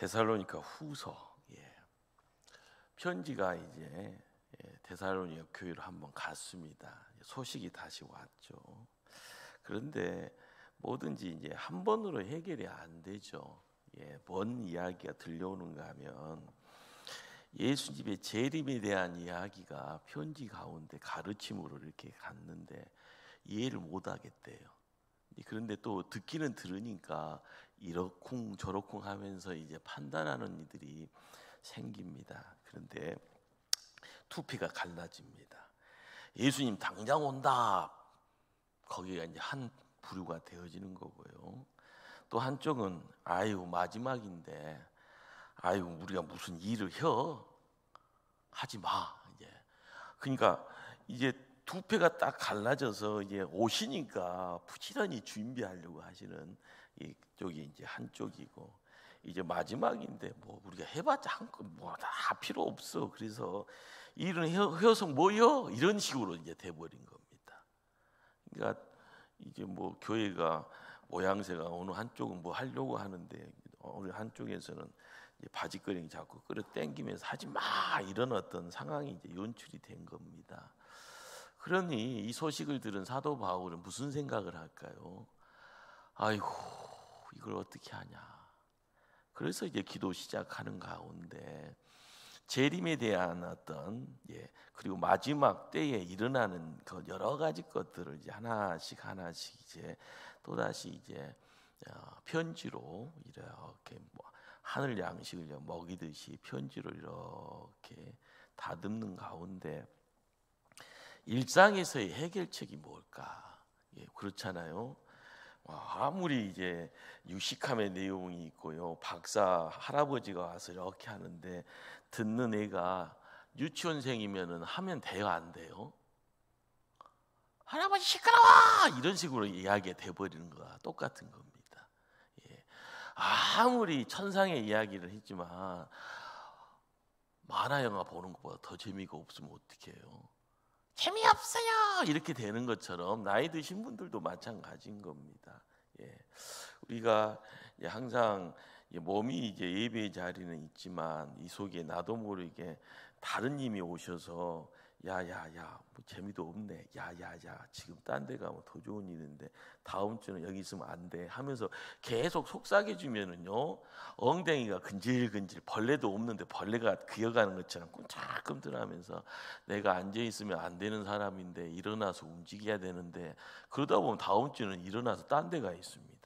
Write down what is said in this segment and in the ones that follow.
데살로니가 후서 편지가 이제 데살로니가 교회로 한번 갔습니다. 소식이 다시 왔죠. 그런데 뭐든지 이제 한 번으로 해결이 안 되죠. 뭔 이야기가 들려오는가 하면 예수님의 재림에 대한 이야기가 편지 가운데 가르침으로 이렇게 갔는데 이해를 못 하겠대요. 그런데 또 듣기는 들으니까 이러쿵 저러쿵 하면서 이제 판단하는 이들이 생깁니다. 그런데 투표가 갈라집니다. 예수님 당장 온다. 거기가 이제 한 부류가 되어지는 거고요. 또 한쪽은 아유 마지막인데 아유 우리가 무슨 일을 하지 마. 이제 그러니까 이제 두 패가 딱 갈라져서 이제 오시니까 부지런히 준비하려고 하시는 이쪽이 이제 한쪽이고 이제 마지막인데 뭐 우리가 해봤자 뭐 다 필요 없어. 그래서 일은 해서 뭐요? 이런 식으로 이제 돼버린 겁니다. 그러니까 이제 뭐 교회가 모양새가 어느 한쪽은 뭐 하려고 하는데 어느 한쪽에서는 바지끄레기 자꾸 끌어 당기면서 하지 마 이런 어떤 상황이 이제 연출이 된 겁니다. 그러니 이 소식을 들은 사도 바울은 무슨 생각을 할까요? 아이고 이걸 어떻게 하냐. 그래서 이제 기도 시작하는 가운데 재림에 대한 어떤 그리고 마지막 때에 일어나는 그 여러 가지 것들을 이제 하나씩 이제 또 다시 이제 편지로 이렇게 뭐 하늘 양식을 먹이듯이 편지로 이렇게 다듬는 가운데 일상에서의 해결책이 뭘까? 그렇잖아요. 아무리 이제 유식함의 내용이 있고요, 박사 할아버지가 와서 이렇게 하는데 듣는 애가 유치원생이면은 하면 돼요, 안 돼요? 할아버지 시끄러워! 이런 식으로 이야기가 돼버리는 거와 똑같은 겁니다. 아무리 천상의 이야기를 했지만 만화 영화 보는 것보다 더 재미가 없으면 어떡해요? 재미없어요! 이렇게 되는 것처럼 나이 드신 분들도 마찬가지인 겁니다. 우리가 항상 몸이 이제 예배의 자리는 있지만 이 속에 나도 모르게 다른 님이 오셔서 야야야 뭐 재미도 없네 야야야 지금 딴 데 가면 더 좋은 일인데 다음 주는 여기 있으면 안 돼 하면서 계속 속삭여주면은요 엉덩이가 근질근질 벌레도 없는데 벌레가 기어가는 것처럼 꿈틀꿈틀하면서 내가 앉아있으면 안 되는 사람인데 일어나서 움직여야 되는데 그러다 보면 다음 주는 일어나서 딴 데 가 있습니다.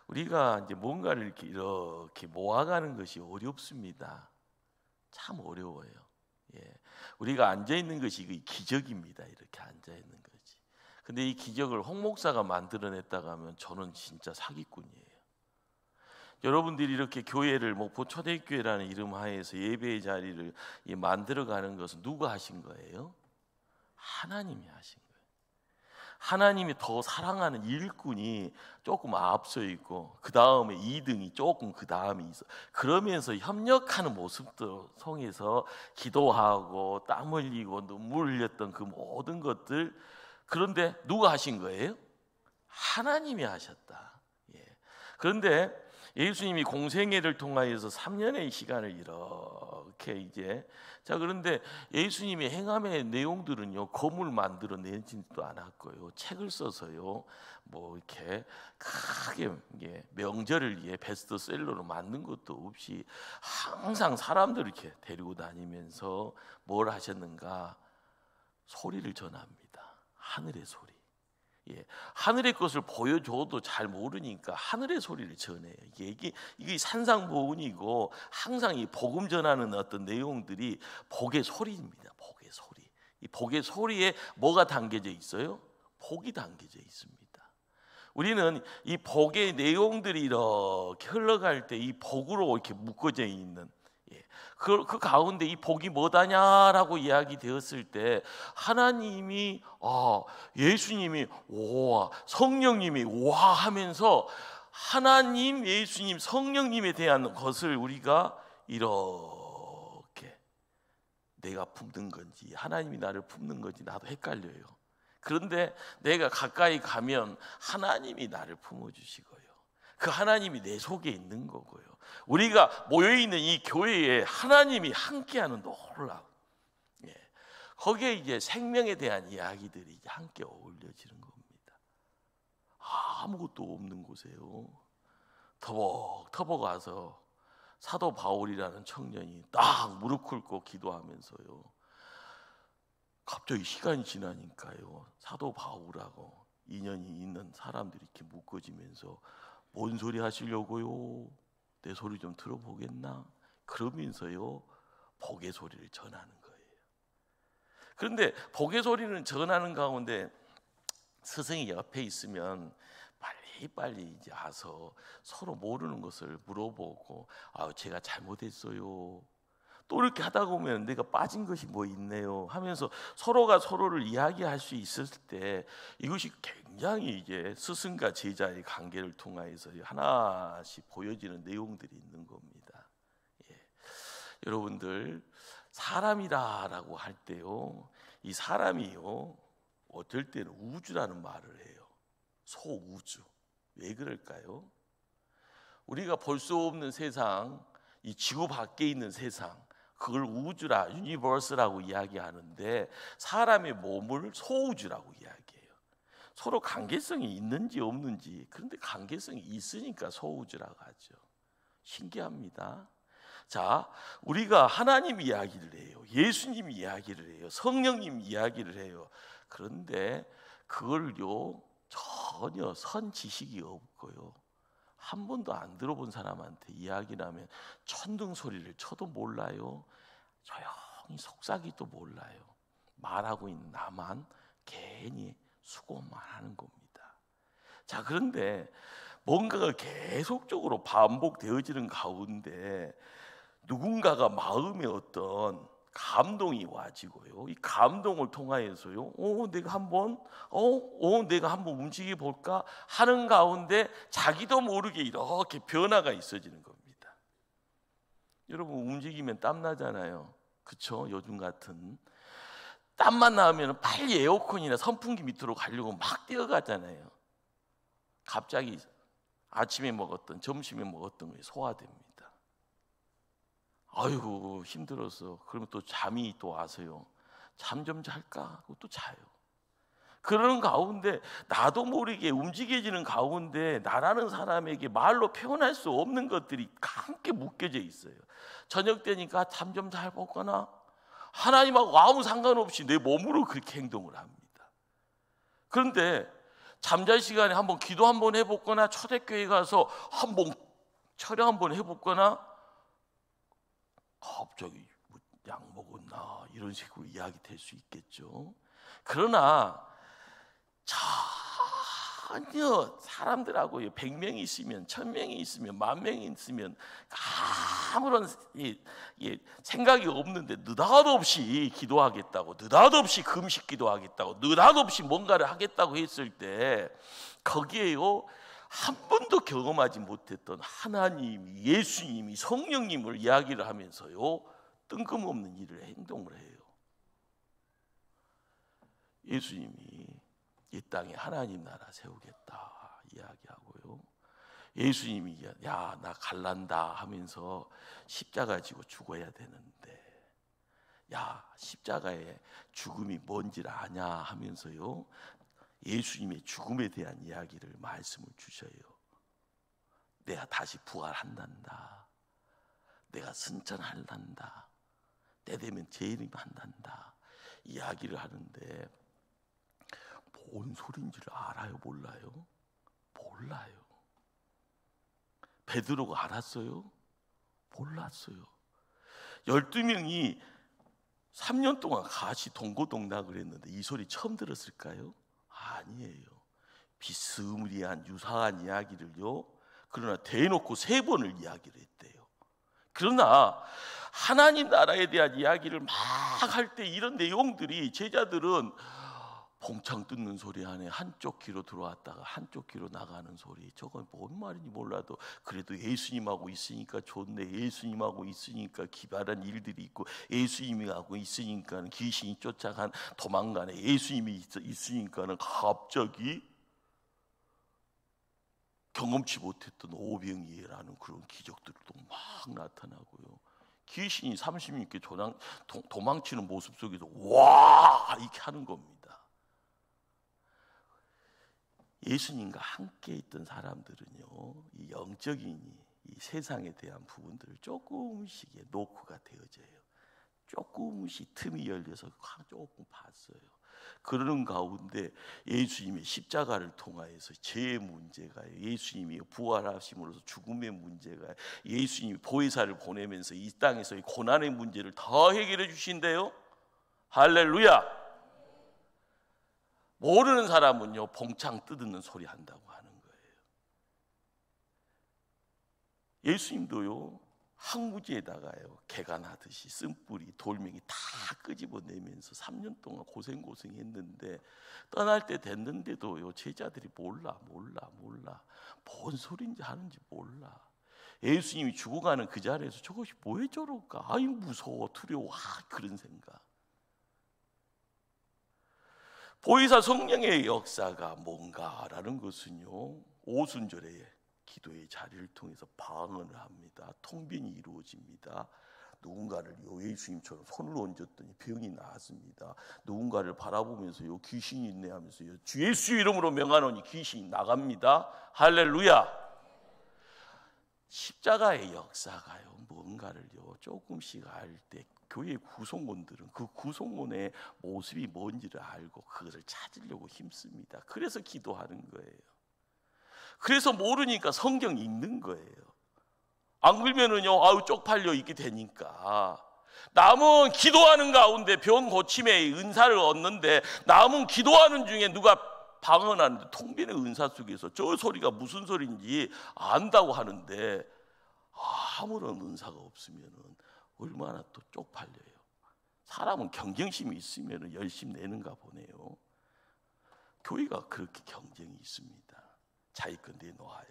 우리가 이제 뭔가를 이렇게 모아가는 것이 어렵습니다. 참 어려워요. 우리가 앉아 있는 것이 기적입니다. 이렇게 앉아 있는 거지. 근데 이 기적을 홍 목사가 만들어냈다고 하면 저는 진짜 사기꾼이에요. 여러분들이 이렇게 교회를 목포 초대교회라는 이름 하에서 예배의 자리를 만들어가는 것은 누가 하신 거예요? 하나님이 하신 거예요. 하나님이 더 사랑하는 일꾼이 조금 앞서 있고 그 다음에 2등이 조금 그 다음에 있어. 그러면서 협력하는 모습도 통해서 기도하고 땀 흘리고 눈물 흘렸던 그 모든 것들 그런데 누가 하신 거예요? 하나님이 하셨다. 그런데 예수님이 공생애를 통하여서 3년의 시간을 이렇게 이제 그런데 예수님의 행함의 내용들은요 건물 만들어 내지도 않았고요 책을 써서요 뭐 이렇게 크게 명절을 위해 베스트셀러로 만든 것도 없이 항상 사람들을 이렇게 데리고 다니면서 뭘 하셨는가 소리를 전합니다. 하늘의 소리. 하늘의 것을 보여줘도 잘 모르니까 하늘의 소리를 전해요. 이게 산상보훈이고 항상 이 복음 전하는 어떤 내용들이 복의 소리입니다. 복의 소리. 이 복의 소리에 뭐가 담겨져 있어요? 복이 담겨져 있습니다. 우리는 이 복의 내용들이 이렇게 흘러갈 때 이 복으로 이렇게 묶어져 있는 그 가운데 이 복이 뭐다냐라고 이야기되었을 때 하나님이 예수님이 와 성령님이 와 하면서 하나님 예수님 성령님에 대한 것을 우리가 이렇게 내가 품는 건지 하나님이 나를 품는 건지 나도 헷갈려요. 그런데 내가 가까이 가면 하나님이 나를 품어주시고요 그 하나님이 내 속에 있는 거고요 우리가 모여있는 이 교회에 하나님이 함께하는 놀라움, 거기에 이제 생명에 대한 이야기들이 이제 함께 어울려지는 겁니다. 아무것도 없는 곳에요, 터벅터벅 와서 사도 바울이라는 청년이 딱 무릎 꿇고 기도하면서요, 갑자기 시간이 지나니까요, 사도 바울하고 인연이 있는 사람들이 이렇게 묶어지면서 뭔 소리 하시려고요? 내 소리 좀 들어보겠나? 그러면서요, 복의 소리를 전하는 거예요. 그런데 복의 소리는 전하는 가운데 스승이 옆에 있으면 빨리 이제 와서 서로 모르는 것을 물어보고, 제가 잘못했어요, 또 이렇게 하다 보면 내가 빠진 것이 뭐 있네요 하면서 서로가 서로를 이야기할 수 있었을 때, 이것이 굉장히 이제 스승과 제자의 관계를 통해서 하나씩 보여지는 내용들이 있는 겁니다. 여러분들, 사람이다라고 할 때요, 이 사람이요, 어떨 때는 우주라는 말을 해요. 소우주. 왜 그럴까요? 우리가 볼 수 없는 세상, 이 지구 밖에 있는 세상, 그걸 우주라, 유니버스라고 이야기하는데, 사람의 몸을 소우주라고 이야기해요. 서로 관계성이 있는지 없는지, 그런데 관계성이 있으니까 소우주라고 하죠. 신기합니다. 자, 우리가 하나님 이야기를 해요, 예수님 이야기를 해요, 성령님 이야기를 해요. 그런데 그걸요, 전혀 선 지식이 없고요, 한 번도 안 들어본 사람한테 이야기를 하면 천둥 소리를 쳐도 몰라요, 조용히 속삭이도 몰라요. 말하고 있는 나만 괜히 수고만 하는 겁니다. 자, 그런데 뭔가가 계속적으로 반복되어지는 가운데 누군가가 마음에 어떤 감동이 와지고요, 이 감동을 통하여서요, 내가 한번 움직여 볼까 하는 가운데 자기도 모르게 이렇게 변화가 있어지는 겁니다. 여러분, 움직이면 땀 나잖아요, 그렇죠? 요즘 같은 땀만 나면 빨리 에어컨이나 선풍기 밑으로 가려고 막 뛰어가잖아요. 갑자기 아침에 먹었던, 점심에 먹었던 게 소화됩니다. 아이고 힘들어서, 그러면 또 잠이 또 와서요, 잠 좀 잘까 하고 또 자요. 그러는 가운데 나도 모르게 움직여지는 가운데 나라는 사람에게 말로 표현할 수 없는 것들이 함께 묶여져 있어요. 저녁 되니까 잠 좀 잘 먹거나, 하나님하고 아무 상관없이 내 몸으로 그렇게 행동을 합니다. 그런데 잠잘 시간에 한번 기도 한번 해보거나, 초대교회 가서 한번 철야 한번 해보거나, 갑자기 약 먹었나 이런 식으로 이야기 될 수 있겠죠. 그러나 전혀 사람들하고 100명이 있으면, 1000명이 있으면, 10,000명이 있으면 아무런 생각이 없는데 느닷없이 기도하겠다고, 느닷없이 금식 기도하겠다고, 느닷없이 뭔가를 하겠다고 했을 때, 거기에요, 한 번도 경험하지 못했던 하나님이, 예수님이, 성령님을 이야기를 하면서요, 뜬금없는 일을 행동을 해요. 예수님이 이 땅에 하나님 나라 세우겠다 이야기하고요, 예수님이 나 갈란다 하면서 십자가 지고 죽어야 되는데, 십자가의 죽음이 뭔지를 아냐 하면서요, 예수님의 죽음에 대한 이야기를 말씀을 주셔요. 내가 다시 부활한단다, 내가 승천한단다, 때 되면 재림한단다 이야기를 하는데, 뭔 소리인지를 알아요, 몰라요? 몰라요. 베드로가 알았어요? 몰랐어요. 12명이 3년 동안 같이 동고동락을 했는데 이 소리 처음 들었을까요? 아니에요. 비스무리한 유사한 이야기를요, 그러나 대놓고 3번을 이야기를 했대요. 그러나 하나님 나라에 대한 이야기를 막 할 때 이런 내용들이, 제자들은 봉창 뜯는 소리 안에 한쪽 귀로 들어왔다가 한쪽 귀로 나가는 소리, 저건 뭔 말인지 몰라도 그래도 예수님하고 있으니까 좋네, 예수님하고 있으니까 기발한 일들이 있고, 예수님하고 있으니까 귀신이 쫓아간 도망가네, 예수님이 있으니까는 갑자기 경험치 못했던 오병이어라는 그런 기적들도 막 나타나고요. 귀신이 36개 도망치는 모습 속에서 와 이렇게 하는 겁니다. 예수님과 함께 있던 사람들은요, 이 영적인 이 세상에 대한 부분들을 조금씩 노크가 되어져요. 조금씩 틈이 열려서 조금 봤어요. 그러는 가운데 예수님의 십자가를 통하여서 죄의 문제가, 예수님이 부활하심으로써 죽음의 문제가, 예수님이 보혜사를 보내면서 이 땅에서의 고난의 문제를 다 해결해 주신대요. 할렐루야. 모르는 사람은요, 봉창 뜯는 소리 한다고 하는 거예요. 예수님도요, 항무지에다가요, 개간하듯이 쓴뿌리, 돌멩이 다 끄집어내면서 3년 동안 고생했는데 떠날 때 됐는데도요, 제자들이 몰라. 뭔 소리인지 하는지 몰라. 예수님이 죽어가는 그 자리에서 저것이 왜 저럴까? 아유 무서워, 두려워, 그런 생각. 보혜사 성령의 역사가 뭔가라는 것은요, 오순절에 기도의 자리를 통해서 방언을 합니다. 통변이 이루어집니다. 누군가를 예수님처럼 손을 얹었더니 병이 나았습니다. 누군가를 바라보면서요, 귀신이 있네 하면서요, 주 예수 이름으로 명하노니 귀신이 나갑니다. 할렐루야. 십자가의 역사가요, 뭔가를요 조금씩 알 때 교회 구성원들은 그 구성원의 모습이 뭔지를 알고 그것을 찾으려고 힘씁니다. 그래서 기도하는 거예요. 그래서 모르니까 성경 읽는 거예요. 안 그러면은요, 아유 쪽팔려 있게 되니까. 남은 기도하는 가운데 병 고침의 은사를 얻는데, 남은 기도하는 중에 누가 방언하는데 통변의 은사 속에서 저 소리가 무슨 소리인지 안다고 하는데 아무런 은사가 없으면은 얼마나 또 쪽팔려요. 사람은 경쟁심이 있으면 열심히 내는가 보네요. 교회가 그렇게 경쟁이 있습니다. 자기 건 내놓아요.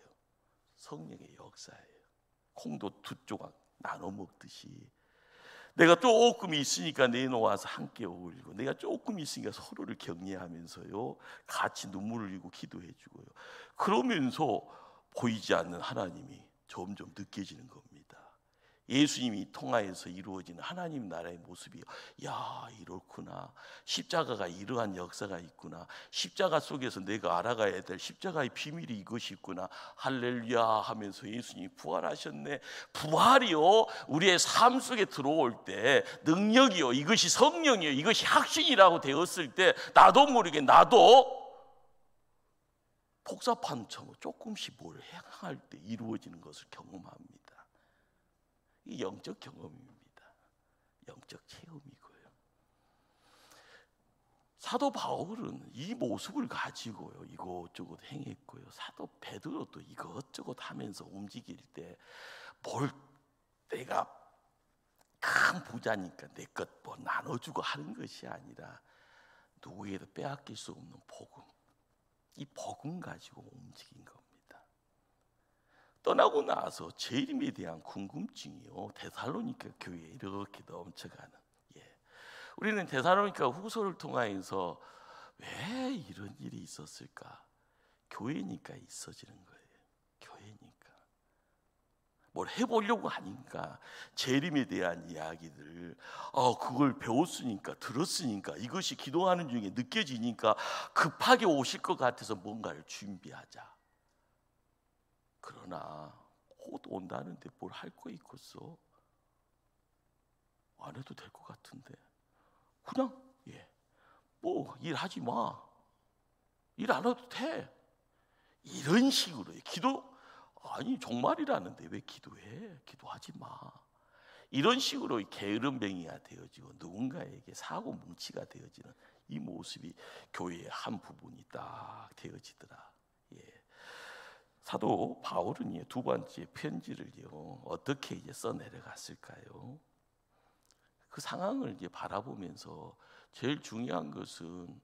성령의 역사예요. 콩도 두 조각 나눠 먹듯이 내가 조금 있으니까 내놓아서 함께 어울리고, 내가 조금 있으니까 서로를 격려하면서요, 같이 눈물을 흘리고 기도해 주고요. 그러면서 보이지 않는 하나님이 점점 느껴지는 겁니다. 예수님이 통하여서 이루어지는 하나님 나라의 모습이, 야 이렇구나, 십자가가 이러한 역사가 있구나, 십자가 속에서 내가 알아가야 될 십자가의 비밀이 이것이 있구나, 할렐루야 하면서 예수님이 부활하셨네. 부활이요, 우리의 삶 속에 들어올 때 능력이요, 이것이 성령이요, 이것이 확신이라고 되었을 때 나도 모르게 나도 복잡한 점 조금씩 뭘 행할 때 이루어지는 것을 경험합니다. 이 영적 경험입니다. 영적 체험이고요. 사도 바울은 이 모습을 가지고요, 이것저것 행했고요. 사도 베드로도 이것저것 하면서 움직일 때 뭘 내가 큰 부자니까 내 것 뭐 나눠주고 하는 것이 아니라 누구에게도 빼앗길 수 없는 복음, 이 복음 가지고 움직인 겁니다. 떠나고 나서 재림에 대한 궁금증이요, 데살로니가 교회에 이렇게 넘쳐가는. 우리는 데살로니가 후서를 통하여서 왜 이런 일이 있었을까? 교회니까 있어지는 거예요. 교회니까 뭘 해보려고 하니까 재림에 대한 이야기들, 그걸 배웠으니까 들었으니까 이것이 기도하는 중에 느껴지니까 급하게 오실 것 같아서 뭔가를 준비하자. 그러나 곧 온다는데 뭘 할 거 있겠어? 안 해도 될 것 같은데 그냥 뭐 일하지 마, 일 안 해도 돼, 이런 식으로 기도, 아니 종말이라는데 왜 기도해? 기도하지 마. 이런 식으로 게으름뱅이가 되어지고 누군가에게 사고 뭉치가 되어지는 이 모습이 교회의 한 부분이 딱 되어지더라. 사도 바울은 두 번째 편지를요, 어떻게 써 내려갔을까요? 그 상황을 바라보면서 제일 중요한 것은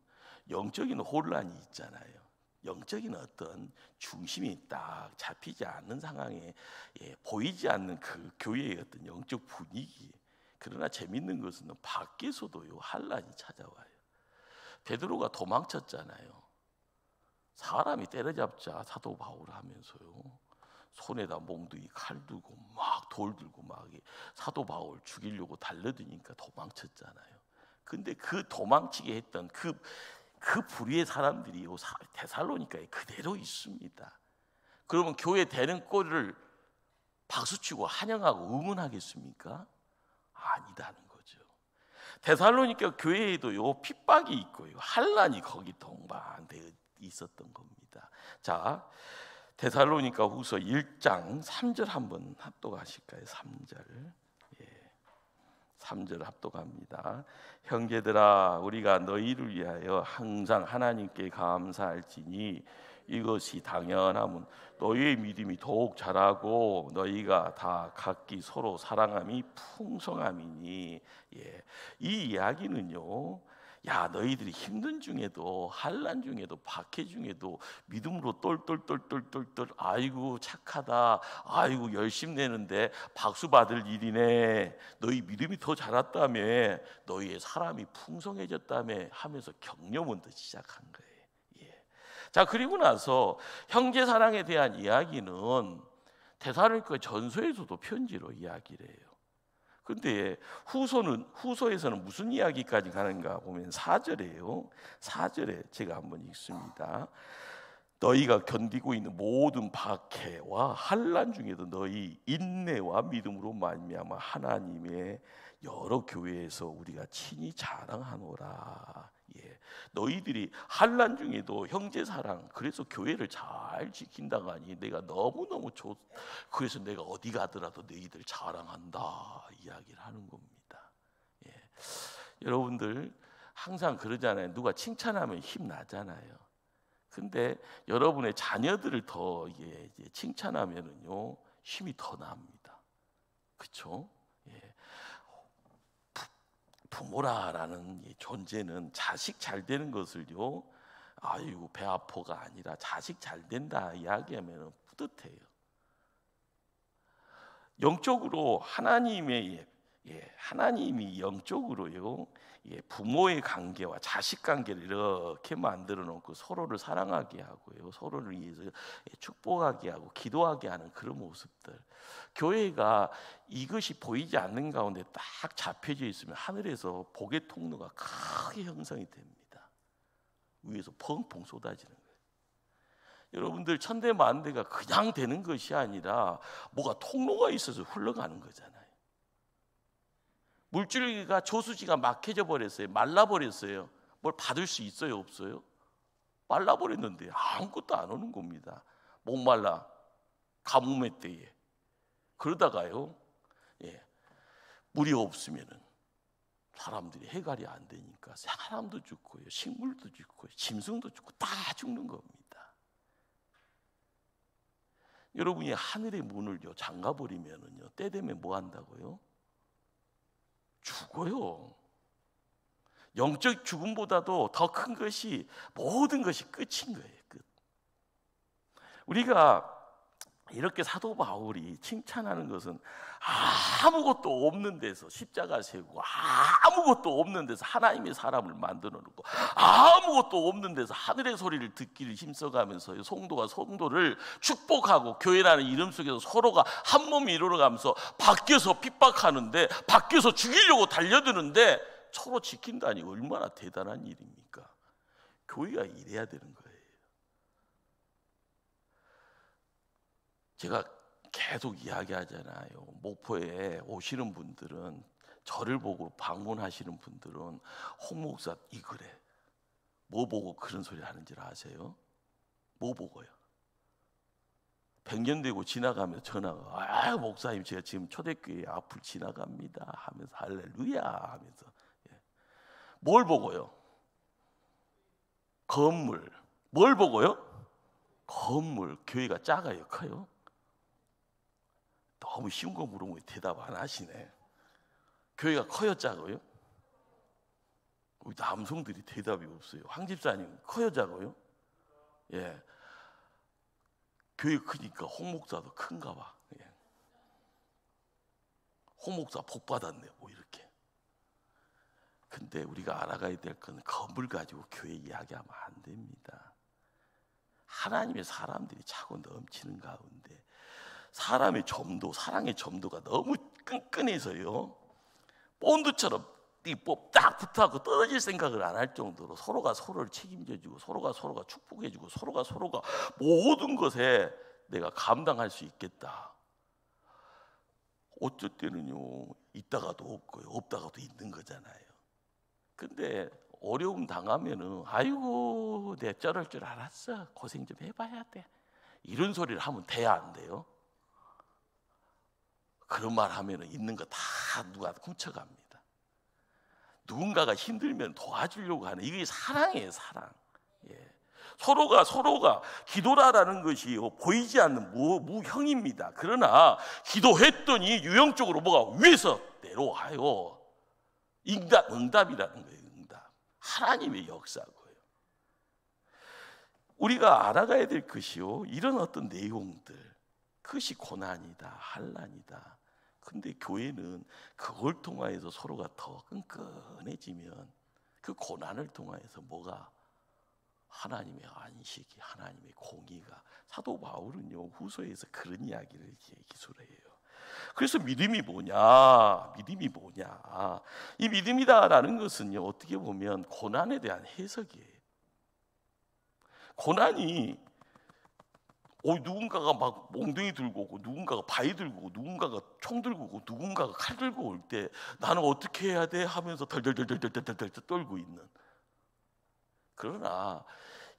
영적인 혼란이 있잖아요. 영적인 어떤 중심이 딱 잡히지 않는 상황에 보이지 않는 그 교회의 어떤 영적 분위기. 그러나 재밌는 것은 밖에서도요, 환란이 찾아와요. 베드로가 도망쳤잖아요. 사람이 때려잡자 사도 바울 하면서요, 손에다 몽둥이 칼 들고 막 돌 들고 사도 바울 죽이려고 달려드니까 도망쳤잖아요. 근데 그 도망치게 했던 그 부류의 사람들이 데살로니가에 그대로 있습니다. 그러면 교회 되는 꼴을 박수치고 환영하고 응원하겠습니까? 아니다는 거죠. 데살로니가 교회에도요 핍박이 있고요 환란이 거기 동반되어 있었던 겁니다. 자, 데살로니가 후서 1장 3절 한번 합독하실까요? 3절. 3절 합독합니다. 형제들아, 우리가 너희를 위하여 항상 하나님께 감사할지니 이것이 당연함은 너희의 믿음이 더욱 자라고 너희가 다 각기 서로 사랑함이 풍성함이니. 이 이야기는요, 야, 너희들이 힘든 중에도 환난 중에도 박해 중에도 믿음으로 똘똘똘똘똘똘 아이고 착하다, 아이고 열심 내는데 박수 받을 일이네, 너희 믿음이 더 자랐다며, 너희의 사람이 풍성해졌다며 하면서 격려 먼저 시작한 거예요. 자, 그리고 나서 형제 사랑에 대한 이야기는 데살로니가 전서에서도 편지로 이야기를 해요. 근데 후서에서는 무슨 이야기까지 가는가 보면 4절이에요. 4절에 제가 한번 읽습니다. 너희가 견디고 있는 모든 박해와 환난 중에도 너희 인내와 믿음으로 말미암아 하나님의 여러 교회에서 우리가 친히 자랑하노라. 너희들이 환난 중에도 형제 사랑, 그래서 교회를 잘 지킨다가 아니 내가 너무너무 그래서 내가 어디 가더라도 너희들 자랑한다 이야기를 하는 겁니다. 여러분들 항상 그러잖아요. 누가 칭찬하면 힘나잖아요. 근데 여러분의 자녀들을 더 칭찬하면은요 힘이 더 납니다. 그렇죠? 부모라는 존재는 자식 잘 되는 것을요, 아이고 배 아파가 아니라 자식 잘 된다 이야기하면 뿌듯해요. 영적으로 하나님이 영적으로요, 부모의 관계와 자식 관계를 이렇게 만들어 놓고 서로를 사랑하게 하고요, 서로를 위해서 축복하게 하고 기도하게 하는 그런 모습들. 교회가 이것이 보이지 않는 가운데 딱 잡혀져 있으면 하늘에서 복의 통로가 크게 형성이 됩니다. 위에서 펑펑 쏟아지는 거예요. 여러분들 천대 만대가 그냥 되는 것이 아니라 뭐가 통로가 있어서 흘러가는 거잖아요. 물줄기가 저수지가 막혀져 버렸어요. 말라버렸어요. 뭘 받을 수 있어요? 없어요? 말라버렸는데 아무것도 안 오는 겁니다. 목말라 가뭄의 때에. 그러다가요, 물이 없으면은 사람들이 해갈이 안 되니까 사람도 죽고요, 식물도 죽고요, 짐승도 죽고 다 죽는 겁니다. 여러분이 하늘의 문을요 잠가버리면은요 때 되면 뭐 한다고요? 죽어요. 영적 죽음보다도 더 큰 것이 모든 것이 끝인 거예요. 끝. 우리가 이렇게 사도 바울이 칭찬하는 것은 아무것도 없는 데서 십자가 세우고 아무것도 없는 데서 하나님의 사람을 만들어 놓고 아무것도 없는 데서 하늘의 소리를 듣기를 힘써가면서 성도가 성도를 축복하고 교회라는 이름 속에서 서로가 한 몸이 이루어가면서 밖에서 핍박하는데 밖에서 죽이려고 달려드는데 서로 지킨다니 얼마나 대단한 일입니까? 교회가 이래야 되는 거예요. 제가 계속 이야기하잖아요. 목포에 오시는 분들은, 저를 보고 방문하시는 분들은 홍 목사 이 그래 뭐 보고 그런 소리 하는지 아세요? 뭐 보고요? 100년 되고 지나가면서 전화가, 아 목사님 제가 지금 초대교회 앞을 지나갑니다 하면서 할렐루야 하면서. 뭘 보고요? 건물. 뭘 보고요? 건물. 교회가 작아요? 커요? 너무 쉬운 거 물으면 대답 안 하시네. 교회가 커요? 작아요? 우리 남성들이 대답이 없어요. 황 집사님 커요? 작아요? 교회 크니까 홍 목사도 큰가 봐. 홍 목사 복 받았네 뭐 이렇게. 근데 우리가 알아가야 될 건 건물 가지고 교회 이야기하면 안 됩니다. 하나님의 사람들이 차고 넘치는 가운데 사람의 점도, 사랑의 점도가 너무 끈끈해서요, 본드처럼 딱 붙어갖고 떨어질 생각을 안 할 정도로 서로가 서로를 책임져주고, 서로가 축복해주고, 서로가 모든 것에 내가 감당할 수 있겠다. 어쩔 때는요, 있다가도 없고요, 없다가도 있는 거잖아요. 근데 어려움 당하면은 아이고 내가 저럴 줄 알았어, 고생 좀 해봐야 돼, 이런 소리를 하면 돼야 안 돼요? 그런 말 하면은 있는 거 다 누가 훔쳐갑니다. 누군가가 힘들면 도와주려고 하는, 이게 사랑이에요, 사랑. 예. 서로가 기도라는 것이 보이지 않는 무형입니다. 그러나 기도했더니 유형적으로 뭐가 위에서 내려와요. 응답이라는 거예요. 응답. 하나님의 역사고요. 우리가 알아가야 될 것이요, 이런 어떤 내용들, 그것이 고난이다, 환난이다. 근데 교회는 그걸 통하여서 서로가 더 끈끈해지면 그 고난을 통하여서 뭐가 하나님의 안식이, 하나님의 공의가, 사도 바울은요 후서에서 그런 이야기를 기술해요. 그래서 믿음이 뭐냐? 이 믿음이다라는 것은요, 어떻게 보면 고난에 대한 해석이에요. 고난이 누군가가 막 몽둥이 들고 오고, 누군가가 바위 들고 오고, 누군가가 총 들고 오고, 누군가가 칼 들고 올 때 나는 어떻게 해야 돼 하면서 덜덜덜덜덜덜 떨고 있는. 그러나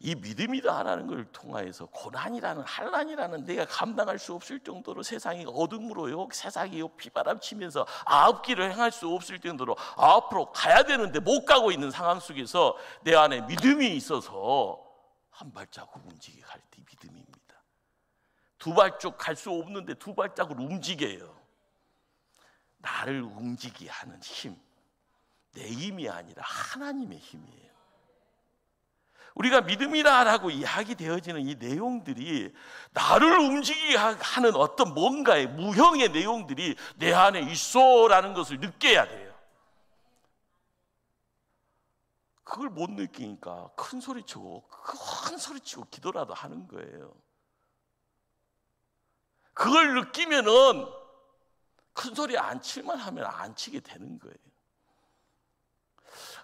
이 믿음이라는 걸 통하여서 고난이라는, 환난이라는, 내가 감당할 수 없을 정도로 세상이 어둠으로요, 세상이 피바람 치면서 아홉 길을 행할 수 없을 정도로 앞으로 가야 되는데 못 가고 있는 상황 속에서 내 안에 믿음이 있어서 한 발자국 움직이게 할 때 믿음입니다. 두 발짝 갈 수 없는데 두 발짝으로 움직여요. 나를 움직이게 하는 힘, 내 힘이 아니라 하나님의 힘이에요. 우리가 믿음이라고 이야기되어지는 이 내용들이 나를 움직이게 하는 어떤 뭔가의 무형의 내용들이 내 안에 있어라는 것을 느껴야 돼요. 그걸 못 느끼니까 큰 소리치고 기도라도 하는 거예요. 그걸 느끼면은 큰 소리 안 칠만 하면 안 치게 되는 거예요.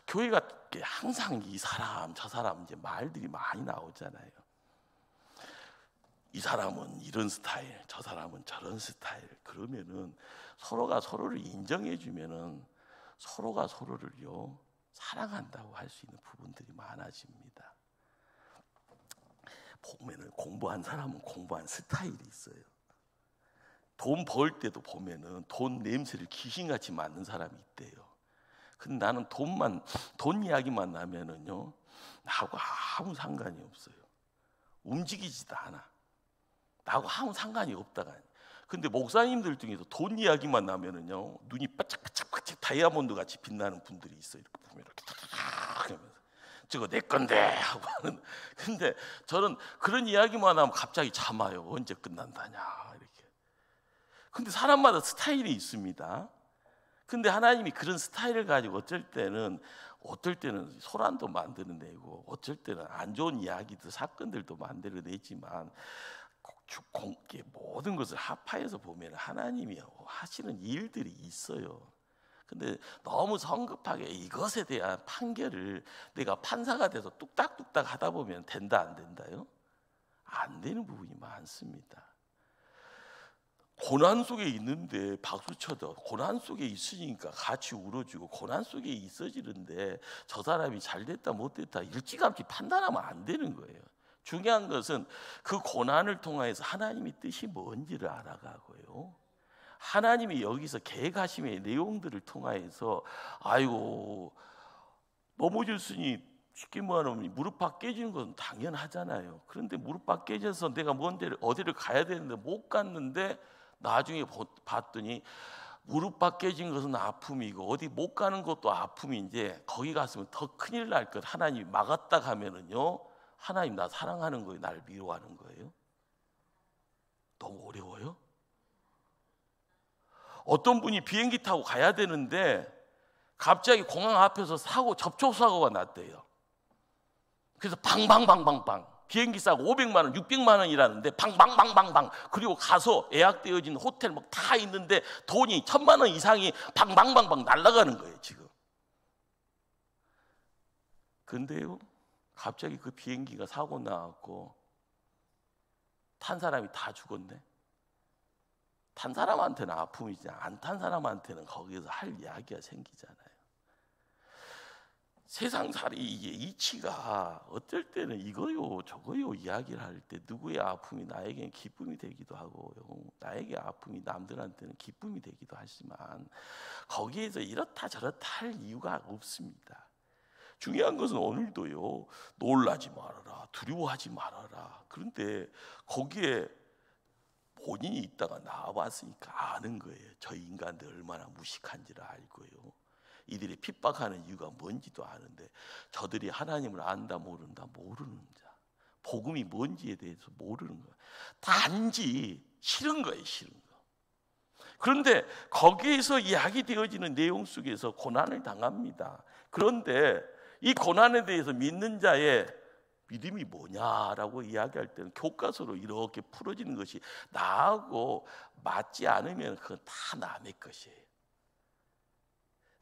교회가 항상 이 사람 저 사람 이제 말들이 많이 나오잖아요. 이 사람은 이런 스타일, 저 사람은 저런 스타일. 그러면은 서로가 서로를 인정해 주면은 서로가 서로를요 사랑한다고 할 수 있는 부분들이 많아집니다. 보면은 공부한 사람은 공부한 스타일이 있어요. 돈 벌 때도 보면은 돈 냄새를 귀신같이 맡는 사람이 있대요. 근데 나는 돈 이야기만 나면은요, 나하고 아무 상관이 없어요. 움직이지도 않아. 나하고 아무 상관이 없다가. 근데 목사님들 중에서 돈 이야기만 나면은요, 눈이 바짝바짝 다이아몬드 같이 빛나는 분들이 있어요. 이렇게 보면 이렇게 탁 하면서 저거 내 건데 하고 하는. 근데 저는 그런 이야기만 하면 갑자기 참아요. 언제 끝난다냐. 근데 사람마다 스타일이 있습니다. 근데 하나님이 그런 스타일을 가지고 어쩔 때는 소란도 만들어내고, 어쩔 때는 안 좋은 이야기들, 사건들도 만들어내지만 모든 것을 합하여서 보면 하나님이 하시는 일들이 있어요. 근데 너무 성급하게 이것에 대한 판결을 내가 판사가 돼서 뚝딱뚝딱 하다 보면 된다 안 된다요? 안 되는 부분이 많습니다. 고난 속에 있는데 박수 쳐도, 고난 속에 있으니까 같이 울어주고, 고난 속에 있어지는데 저 사람이 잘 됐다 못 됐다 일찌감치 판단하면 안 되는 거예요. 중요한 것은 그 고난을 통해서 하나님의 뜻이 뭔지를 알아가고요, 하나님이 여기서 계획하심의 내용들을 통해서 아이고 넘어졌으니 쉽게 말하면 무릎팍 깨지는 건 당연하잖아요. 그런데 무릎팍 깨져서 내가 먼 데를 어디를 가야 되는데 못 갔는데 나중에 봤더니 무릎팍 깨진 것은 아픔이고 어디 못 가는 것도 아픔인데 거기 갔으면 더 큰일 날 것 하나님이 막았다 하면은요, 하나님 나 사랑하는 거예요, 나를 미워하는 거예요? 너무 어려워요? 어떤 분이 비행기 타고 가야 되는데 갑자기 공항 앞에서 접촉사고가 났대요. 그래서 방방방방방 비행기 싸고 500만 원, 600만 원이라는데 방방방방방. 그리고 가서 예약되어진 호텔 막 다 있는데 돈이 1000만 원 이상이 방방방방 날아가는 거예요 지금. 근데요, 갑자기 그 비행기가 사고 나갖고 탄 사람이 다 죽었네. 탄 사람한테는 아픔이지 안 탄 사람한테는 거기에서 할 이야기가 생기잖아요. 세상살이 이게 이치가 어떨 때는 이거요 저거요 이야기를 할 때 누구의 아픔이 나에게는 기쁨이 되기도 하고요, 나에게 아픔이 남들한테는 기쁨이 되기도 하지만 거기에서 이렇다 저렇다 할 이유가 없습니다. 중요한 것은 오늘도요, 놀라지 말아라, 두려워하지 말아라. 그런데 거기에 본인이 있다가 나와봤으니까 아는 거예요. 저 인간들 얼마나 무식한지를 알고요, 이들이 핍박하는 이유가 뭔지도 아는데 저들이 하나님을 안다 모른다, 모르는 자, 복음이 뭔지에 대해서 모르는 거예요. 단지 싫은 거예요, 싫은 거. 그런데 거기에서 이야기되어지는 내용 속에서 고난을 당합니다. 그런데 이 고난에 대해서 믿는 자의 믿음이 뭐냐라고 이야기할 때는 교과서로 이렇게 풀어지는 것이 나하고 맞지 않으면 그건 다 남의 것이에요.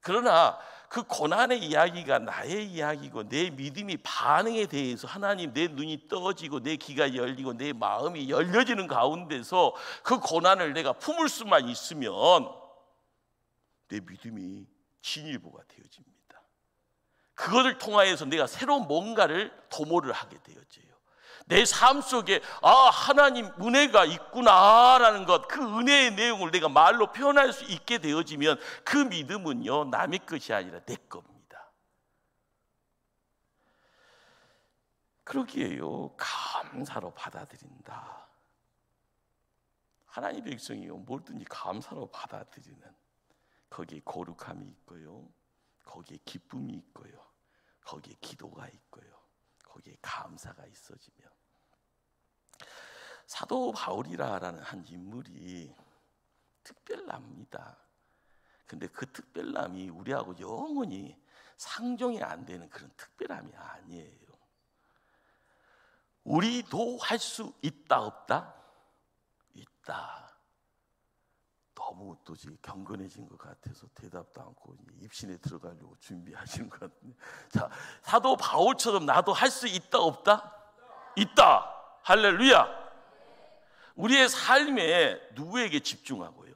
그러나 그 고난의 이야기가 나의 이야기고 내 믿음이 반응에 대해서 하나님 내 눈이 떠지고 내 귀가 열리고 내 마음이 열려지는 가운데서 그 고난을 내가 품을 수만 있으면 내 믿음이 진일보가 되어집니다. 그것을 통하여서 내가 새로운 뭔가를 도모를 하게 되어져요. 내 삶 속에 하나님 은혜가 있구나라는 것, 그 은혜의 내용을 내가 말로 표현할 수 있게 되어지면 그 믿음은요, 남의 것이 아니라 내 겁니다. 그러기에요, 감사로 받아들인다. 하나님 백성이요, 뭐든지 감사로 받아들이는, 거기에 거룩함이 있고요, 거기에 기쁨이 있고요, 거기에 기도가 있고요, 거기에 감사가 있어지면 사도 바울이라는 한 인물이 특별합니다. 근데 그 특별함이 우리하고 영원히 상종이 안 되는 그런 특별함이 아니에요. 우리도 할 수 있다 없다? 있다. 너무 또 경건해진 것 같아서 대답도 않고 입신에 들어가려고 준비하시는 것 같은데, 자, 사도 바울처럼 나도 할 수 있다 없다? 있다. 할렐루야. 우리의 삶에 누구에게 집중하고요?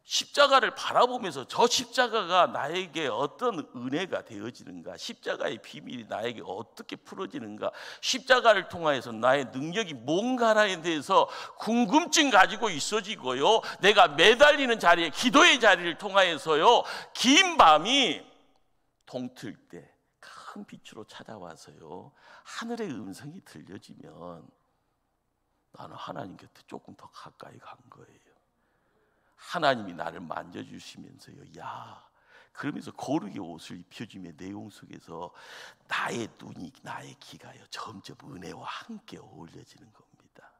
십자가를 바라보면서 저 십자가가 나에게 어떤 은혜가 되어지는가, 십자가의 비밀이 나에게 어떻게 풀어지는가, 십자가를 통하여서 나의 능력이 뭔가에 대해서 궁금증 가지고 있어지고요, 내가 매달리는 자리에 기도의 자리를 통하여서요, 긴 밤이 동틀 때 큰 빛으로 찾아와서요, 하늘의 음성이 들려지면 나는 하나님 곁에 조금 더 가까이 간 거예요. 하나님이 나를 만져주시면서요, 야, 그러면서 거룩의 옷을 입혀주며 내용 속에서 나의 눈이, 나의 귀가요, 점점 은혜와 함께 어울려지는 겁니다.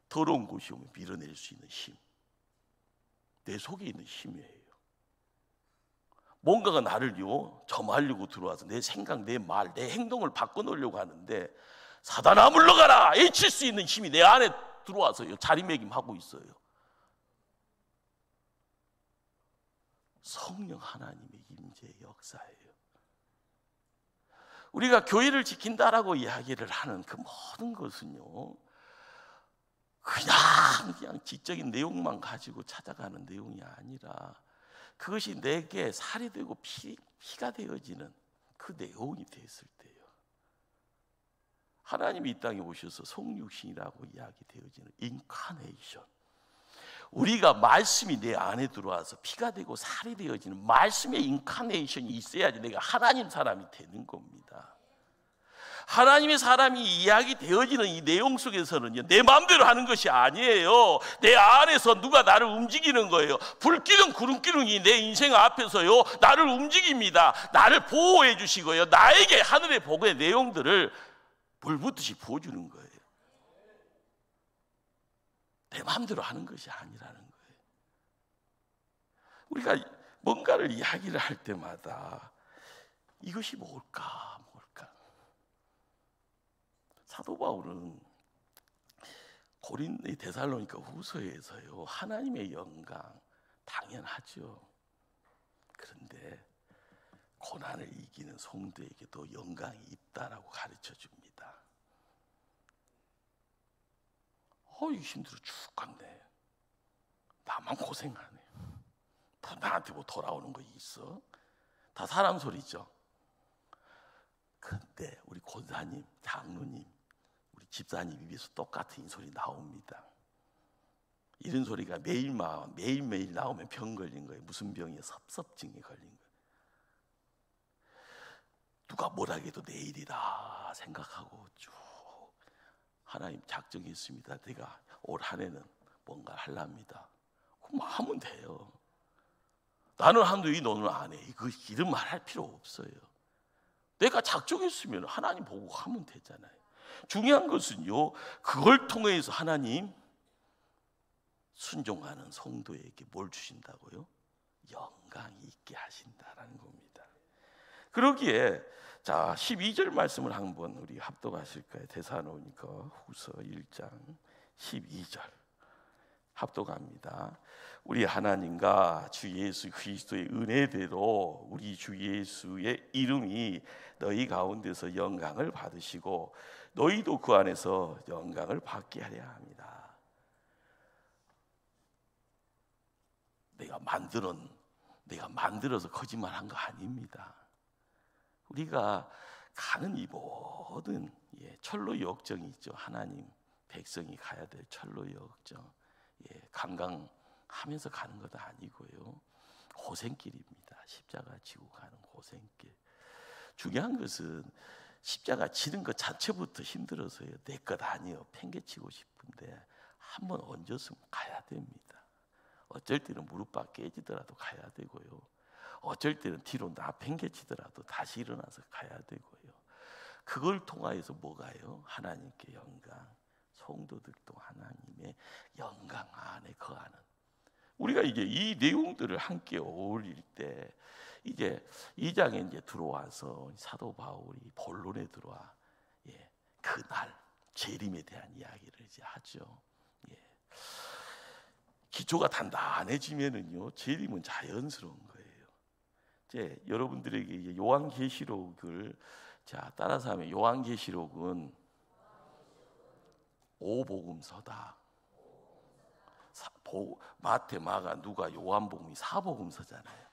더러운 곳이 오면 밀어낼 수 있는 힘, 내 속에 있는 힘이에요. 뭔가가 나를요 점하려고 들어와서 내 생각, 내 말, 내 행동을 바꿔놓으려고 하는데 사단아 물러가라 외칠 수 있는 힘이 내 안에 들어와서요 자리매김하고 있어요. 성령 하나님의 임재의 역사예요. 우리가 교회를 지킨다라고 이야기를 하는 그 모든 것은요, 그냥 지적인 내용만 가지고 찾아가는 내용이 아니라 그것이 내게 살이 되고 피가 되어지는 그 내용이 됐을 때요, 하나님이 이 땅에 오셔서 성육신이라고 이야기되어지는 인카네이션, 우리가 말씀이 내 안에 들어와서 피가 되고 살이 되어지는 말씀의 인카네이션이 있어야지 내가 하나님 사람이 되는 겁니다. 하나님의 사람이 이야기되어지는 이 내용 속에서는요, 내 마음대로 하는 것이 아니에요. 내 안에서 누가 나를 움직이는 거예요. 불기둥 구름기둥이 내 인생 앞에서요 나를 움직입니다. 나를 보호해 주시고요, 나에게 하늘의 복의 내용들을 물 붓듯이 부어주는 거예요. 내 마음대로 하는 것이 아니라는 거예요. 우리가 뭔가를 이야기를 할 때마다 이것이 뭘까? 사도 바울은 고린도 데살로니가 후서에서요, 하나님의 영광 당연하죠. 그런데 고난을 이기는 성도에게도 영광이 있다라고 가르쳐 줍니다. 힘들어 죽겠네. 나만 고생하네. 나한테 뭐 돌아오는 거 있어? 다 사람 소리죠. 근데 우리 권사님, 장로님, 우리 집사님 입에서 똑같은 이 소리 나옵니다. 이런 소리가 매일매일 나오면 병 걸린 거예요. 무슨 병이에요? 섭섭증이 걸린 거예요. 누가 뭐라 해도 내일이라 생각하고 쭉 하나님 작정했습니다. 내가 올 한 해는 뭔가 하랍니다. 그럼 하면 돼요. 나는 한두 이 너는 안 해. 이런 말 할 필요 없어요. 내가 작정했으면 하나님 보고 하면 되잖아요. 중요한 것은요, 그걸 통해서 하나님 순종하는 성도에게 뭘 주신다고요? 영광이 있게 하신다라는 겁니다. 그러기에 자 12절 말씀을 한번 우리 합독하실까요? 데살로니가 후서 1장 12절 합독합니다. 우리 하나님과 주 예수 그리스도의 은혜대로 우리 주 예수의 이름이 너희 가운데서 영광을 받으시고 너희도 그 안에서 영광을 받게 하려 합니다. 내가 만들어서 거짓말한 거 아닙니다. 우리가 가는 이 모든 철로 역정이 있죠. 하나님 백성이 가야 될 철로 역정, 관광하면서 가는 것도 아니고요. 고생길입니다. 십자가 지고 가는 고생길. 중요한 것은 십자가 지는 것 자체부터 힘들어서요. 내 것 아니에요. 팽개치고 싶은데 한번 얹었으면 가야 됩니다. 어쩔 때는 무릎팍 깨지더라도 가야 되고요. 어쩔 때는 뒤로 팽개치더라도 다시 일어나서 가야 되고요. 그걸 통하여서 뭐가요? 하나님께 영광, 성도들도 하나님의 영광 안에 거하는. 우리가 이제 이 내용들을 함께 어울릴 때 이제 2장에 이제 들어와서 사도 바울이 본론에 들어와 그날 재림에 대한 이야기를 이제 하죠. 기초가 단단해지면은요, 재림은 자연스러운 거예요. 이제 여러분들에게 이제 요한계시록을 따라서 하면 요한계시록은 5복음서다. 마태, 마가, 누가, 요한복음이 4복음서잖아요.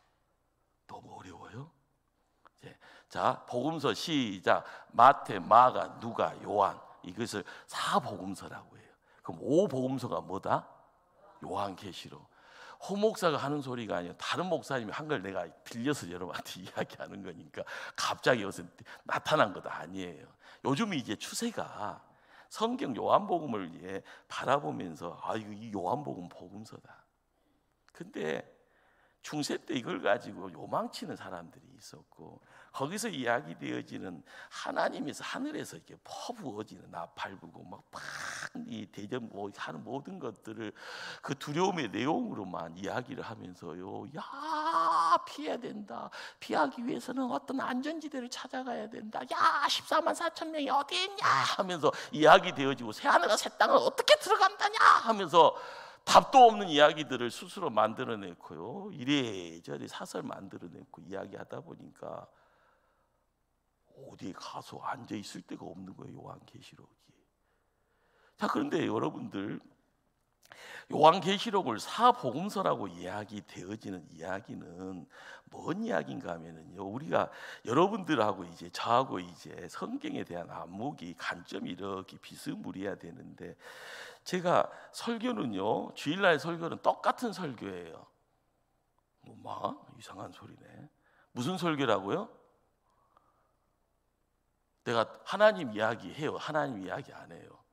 너무 어려워요? 자, 복음서 시작. 마태, 마가, 누가, 요한. 이것을 4복음서라고 해요. 그럼 5복음서가 뭐다? 요한계시록. 홍 목사가 하는 소리가 아니에요. 다른 목사님이 한 걸 내가 빌려서 여러분한테 이야기하는 거니까 갑자기 여기서 나타난 것도 아니에요. 요즘 이제 추세가 성경 요한복음을 바라보면서 이 요한복음 복음서다. 근데 중세 때 이걸 가지고 요망치는 사람들이 있었고, 거기서 이야기되어지는 하나님에서 하늘에서 이렇게 퍼부어지는 나팔부고 막 이 대전 하는 모든 것들을 그 두려움의 내용으로만 이야기를 하면서요, 야 피해야 된다, 피하기 위해서는 어떤 안전지대를 찾아가야 된다, 야 14만 4천 명이 어디 있냐 하면서 이야기되어지고, 새하늘과 새 땅을 어떻게 들어간다냐 하면서 답도 없는 이야기들을 스스로 만들어냈고요, 이래저래 사설 만들어냈고 이야기하다 보니까 어디에 가서 앉아있을 데가 없는 거예요, 요한계시록이. 자, 그런데 여러분들, 요한계시록을 4복음서라고 이야기되어지는 이야기는 뭔 이야기인가 하면은요, 우리가 여러분들하고 이제 저하고 이제 성경에 대한 안목이 관점이 이렇게 비스무리해야 되는데, 제가 설교는요, 주일날 설교는 똑같은 설교예요. 이상한 소리네. 무슨 설교라고요? 내가 하나님 이야기 해요, 하나님 이야기 안 해요?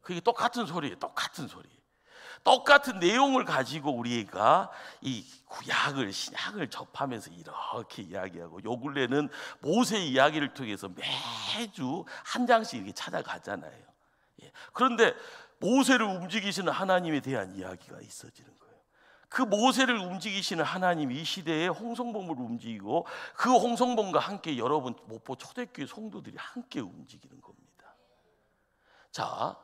그게 똑같은 소리예요. 똑같은 소리. 똑같은 내용을 가지고 우리가 이 구약을 신약을 접하면서 이렇게 이야기하고, 요 근래는 모세 이야기를 통해서 매주 한 장씩 이렇게 찾아가잖아요. 그런데 모세를 움직이시는 하나님에 대한 이야기가 있어지는 거예요. 그 모세를 움직이시는 하나님이 이 시대에 홍성봉을 움직이고, 그 홍성봉과 함께 여러분 목포 초대교회 성도들이 함께 움직이는 겁니다. 자,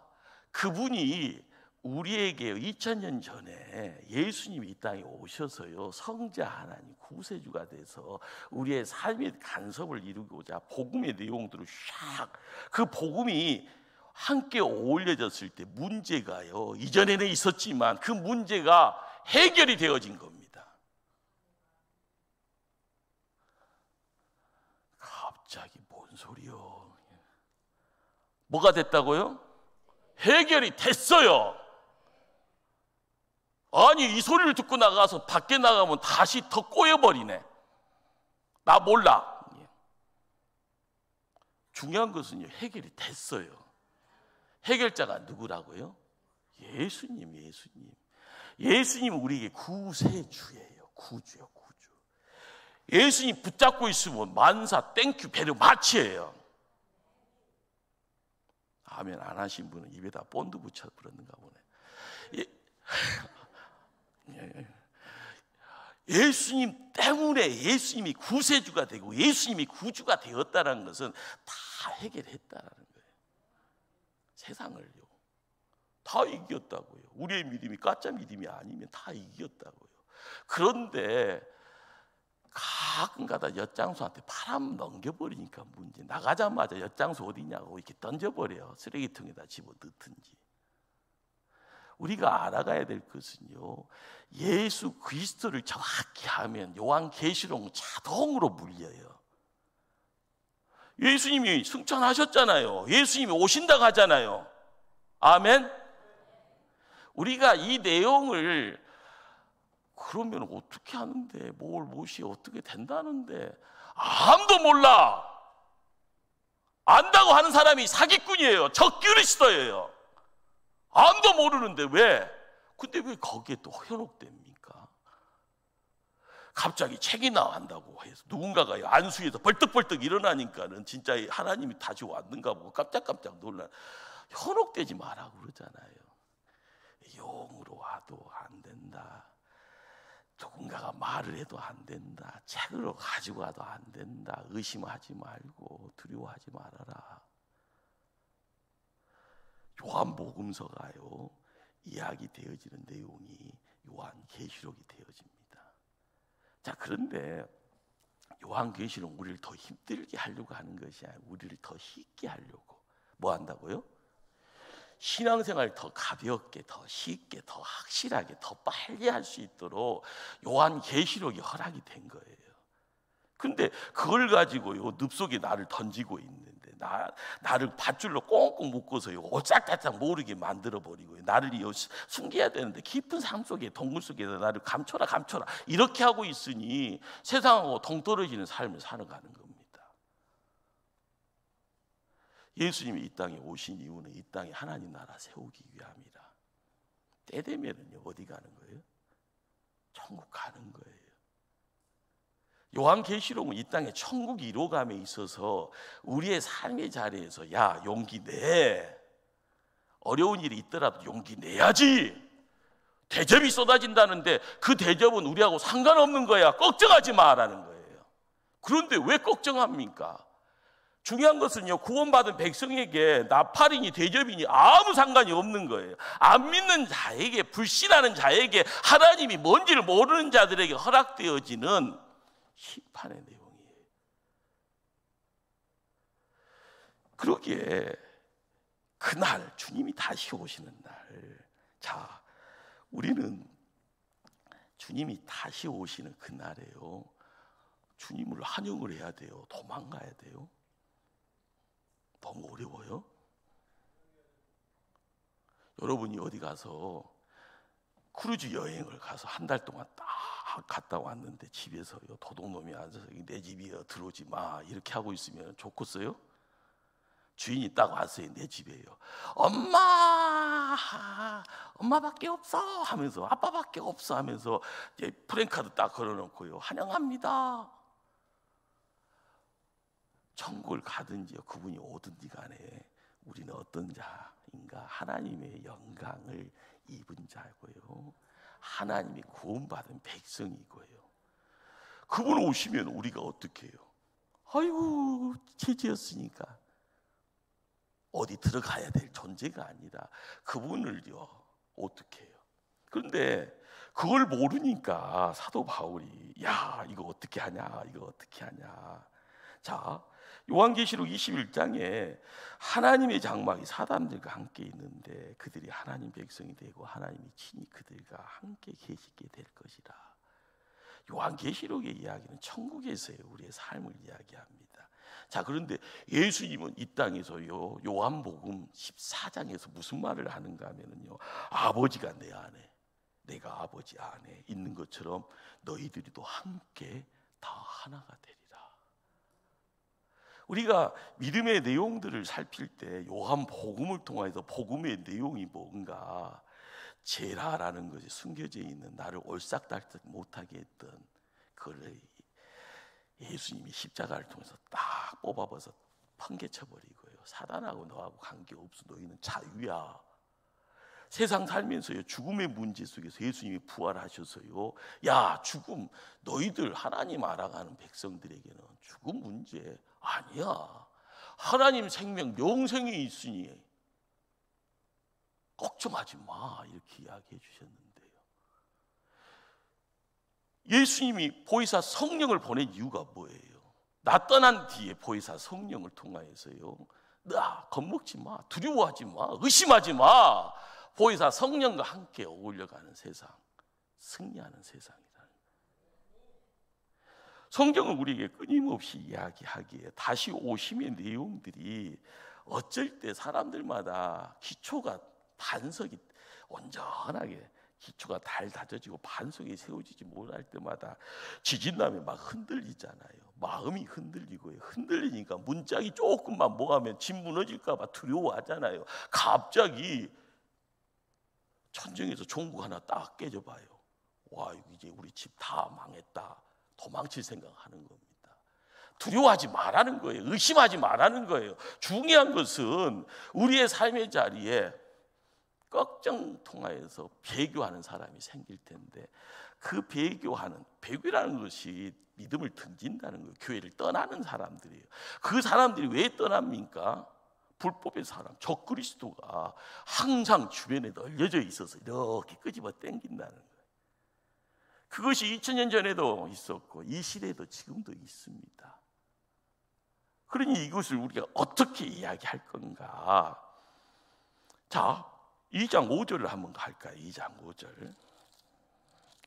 그분이 우리에게 2000년 전에 예수님이 이 땅에 오셔서요, 성자 하나님 구세주가 돼서 우리의 삶의 간섭을 이루고자 복음의 내용들을 샥, 그 복음이 함께 어울려졌을 때 문제가요, 이전에는 있었지만 그 문제가 해결이 되어진 겁니다. 갑자기 뭔 소리요? 뭐가 됐다고요? 해결이 됐어요. 아니, 이 소리를 듣고 나가서 밖에 나가면 다시 더 꼬여버리네. 나 몰라. 중요한 것은요, 해결이 됐어요. 해결자가 누구라고요? 예수님. 예수님 우리에게 구세주예요. 구주요, 구주. 예수님 붙잡고 있으면 만사 땡큐 베르 마치예요. 아멘 안 하신 분은 입에다 본드 붙여 부르는가 보네. 예수님 때문에 예수님이 구세주가 되고 예수님이 구주가 되었다는 것은 다 해결했다라는 거예요. 세상을요 다 이겼다고요. 우리의 믿음이 가짜 믿음이 아니면 다 이겼다고요. 그런데 가끔가다 엿장수한테 바람 넘겨버리니까 문제. 나가자마자 엿장수 어디냐고 이렇게 던져버려요. 쓰레기통에다 집어넣든지. 우리가 알아가야 될 것은요, 예수 그리스도를 정확히 하면 요한계시록 자동으로 물려요. 예수님이 승천하셨잖아요. 예수님이 오신다고 하잖아요. 아멘. 우리가 이 내용을 그러면 어떻게 하는데, 무엇이 어떻게 된다는데, 아무도 몰라. 안다고 하는 사람이 사기꾼이에요. 적그리스도예요. 아무도 모르는데 왜? 근데 왜 거기에 또 현혹됩니까? 갑자기 책이 나간다고 해서 누군가가 안수에서 벌떡벌떡 일어나니까는 진짜 하나님이 다시 왔는가 보고 깜짝깜짝 놀라. 현혹되지 마라고 그러잖아요. 용으로 와도 안 된다. 누군가가 말을 해도 안 된다. 책으로 가지고 와도 안 된다. 의심하지 말고 두려워하지 말아라. 요한복음서가요, 이야기되어지는 내용이 요한계시록이 되어집니다. 자, 그런데 요한계시록 우리를 더 힘들게 하려고 하는 것이 아니라 우리를 더 쉽게 하려고 뭐 한다고요? 신앙생활 더 가볍게, 더 쉽게, 더 확실하게, 더 빨리 할 수 있도록 요한계시록이 허락이 된 거예요. 근데 그걸 가지고요, 늪속에 나를 던지고 있는데 나를 밧줄로 꽁꽁 묶어서요, 오짝달짝 모르게 만들어버리고요, 나를 숨겨야 되는데 깊은 삶 속에, 동굴 속에서 나를 감춰라 이렇게 하고 있으니 세상하고 동떨어지는 삶을 살아가는 겁니다. 예수님이 이 땅에 오신 이유는 이 땅에 하나님 나라 세우기 위함이라. 때 되면은요, 어디 가는 거예요? 천국 가는 거예요. 요한계시록은 이 땅에 천국 이루어감에 있어서 우리의 삶의 자리에서 야, 용기 내. 어려운 일이 있더라도 용기 내야지. 대접이 쏟아진다는데 그 대접은 우리하고 상관없는 거야. 걱정하지 마라는 거예요. 그런데 왜 걱정합니까? 중요한 것은요, 구원받은 백성에게 나팔이니 대접이니 아무 상관이 없는 거예요. 안 믿는 자에게, 불신하는 자에게, 하나님이 뭔지를 모르는 자들에게 허락되어지는 심판의 내용이에요. 그러기에 그날 주님이 다시 오시는 날, 자, 우리는 주님이 다시 오시는 그날에요, 주님을 환영을 해야 돼요? 도망가야 돼요? 너무 어려워요? 여러분이 어디 가서 크루즈 여행을 가서 한 달 동안 딱 갔다 왔는데 집에서요, 도둑놈이 앉아서 내 집이야 들어오지 마 이렇게 하고 있으면 좋겠어요? 주인이 딱 왔어요, 내 집에요. 엄마밖에 없어 하면서, 아빠밖에 없어 하면서 프랜카드 딱 걸어놓고요, 환영합니다. 천국을 가든지요, 그분이 오든지 간에 우리는 어떤 자인가? 하나님의 영광을 입은 자고요, 하나님이 구원받은 백성이고요. 그분 오시면 우리가 어떻게 해요? 아이고, 죄지었으니까 어디 들어가야 될 존재가 아니라 그분을요 어떻게 해요? 그런데 그걸 모르니까 사도 바울이 야 이거 어떻게 하냐, 이거 어떻게 하냐. 자, 요한계시록 21장에 하나님의 장막이 사람들과 함께 있는데 그들이 하나님 백성이 되고 하나님이 친히 그들과 함께 계시게 될 것이라. 요한계시록의 이야기는 천국에서의 우리의 삶을 이야기합니다. 자, 그런데 예수님은 이 땅에서요 요한복음 14장에서 무슨 말을 하는가 하면요, 아버지가 내 안에 내가 아버지 안에 있는 것처럼 너희들이도 함께 다 하나가 되리라. 우리가 믿음의 내용들을 살필 때 요한복음을 통해서 복음의 내용이 뭔가, 제라라는 것이 숨겨져 있는 나를 올싹달싹 못하게 했던 그걸 예수님이 십자가를 통해서 딱 뽑아버서 펑개쳐버리고요, 사단하고 너하고 관계없어, 너희는 자유야. 세상 살면서요 죽음의 문제 속에서 예수님이 부활하셔서요, 야 죽음, 너희들 하나님 알아가는 백성들에게는 죽음 문제 아니야. 하나님 생명 영생이 있으니 걱정하지 마, 이렇게 이야기해 주셨는데요, 예수님이 보혜사 성령을 보낸 이유가 뭐예요? 나 떠난 뒤에 보혜사 성령을 통하여서요, 나 겁먹지 마, 두려워하지 마, 의심하지 마. 보혜사 성령과 함께 어울려가는 세상, 승리하는 세상이다. 성경은 우리에게 끊임없이 이야기하기에 다시 오심의 내용들이 어쩔 때 사람들마다 기초가 반석이 온전하게 기초가 달 다져지고 반석이 세워지지 못할 때마다 지진나면 막 흔들리잖아요. 마음이 흔들리고요. 흔들리니까 문짝이 조금만 뭐가면 집 무너질까 봐 두려워하잖아요. 갑자기 천정에서 종국 하나 딱 깨져봐요. 와, 이제 우리 집 다 망했다. 도망칠 생각하는 겁니다. 두려워하지 말라는 거예요. 의심하지 말라는 거예요. 중요한 것은 우리의 삶의 자리에 걱정 통하여서 배교하는 사람이 생길 텐데, 그 배교라는 것이 믿음을 던진다는 거예요. 교회를 떠나는 사람들이에요. 그 사람들이 왜 떠납니까? 불법의 사람, 적그리스도가 항상 주변에 널려져 있어서 이렇게 끄집어 당긴다는 거예요. 그것이 2000년 전에도 있었고 이 시대에도 지금도 있습니다. 그러니 이것을 우리가 어떻게 이야기할 건가? 자, 2장 5절을 한번 갈까요? 2장 5절.